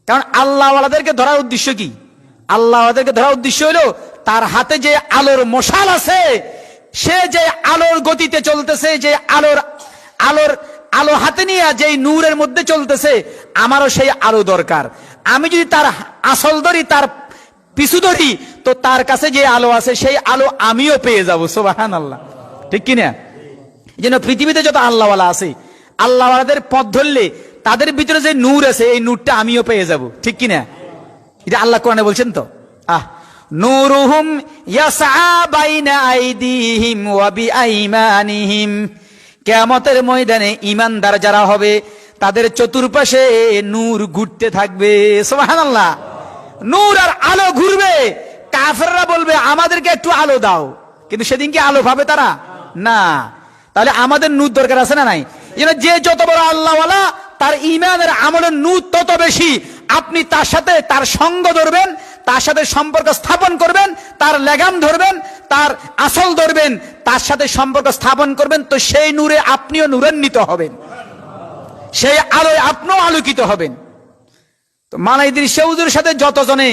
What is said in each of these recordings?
কারণ আল্লাহওয়ালাদেরকে ধরার উদ্দেশ্য কি? আল্লাহওয়ালাদেরকে ধরার উদ্দেশ্য হলো তার হাতে যে আলোর মশাল আছে, সে যে আলোর গতিতে চলতেছে, যে আলো হাতে নিয়ে যেই নূরের মধ্যে চলতেছে, আমারও সেই আলো দরকার। আমি যদি তার আসল ধরি, তার পিছু ধরি, তো তার কাছে যে আলো আছে সেই আলো আমিও পেয়ে যাব। সুবহানাল্লাহ, ঠিক কিনা? এই জন্য পৃথিবীতে যত আল্লাহওয়ালা আছে, আল্লাহওয়ালাদের পথ ধরলে তাদের ভিতরে যে নূর আছে, এই নূরটা আমিও পেয়ে যাব, ঠিক কিনা? এটা আল্লাহ কোরআনে বলছেন তো, নূরুহুম ইয়াসআ বাইনা আইদিহিম ওয়া বিআইমানিহিম। কিয়ামতের ময়দানে ঈমানদার যারা হবে তাদের চতুর্পাশে নূর ঘুরতে থাকবে। সুবহানাল্লাহ, নূর আর আলো ঘুরবে। কাফেররা বলবে আমাদেরকে একটু আলো দাও, কিন্তু সেদিন কি আলো পাবে তারা? না। তাহলে আমাদের নূর দরকার আছে না নাই? যে যত বড় আল্লাহওয়ালা, তার ঈমানের আমলের নূর তত বেশি। আপনি তার সাথে তার সঙ্গ ধরবেন, তার সাথে সম্পর্ক স্থাপন করবেন, তার লেগাম ধরবেন, তার আসল ধরবেন, তার সাথে সম্পর্ক স্থাপন করবেন, তো সেই নূরে আপনিও নূরান্বিত হবেন, সেই আলোয় আপনিও আলোকিত হবেন। তো মালাইদির হুজুরের সাথে যতজনে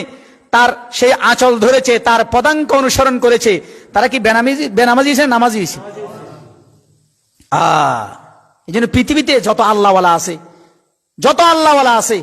তার সেই আঁচল ধরেছে, তার পদাঙ্ক অনুসরণ করেছে, তারা কি বেনামাজি হয়েছে, নামাজি হয়েছে? এই জন্য পৃথিবীতে যত আল্লাহওয়ালা আছে,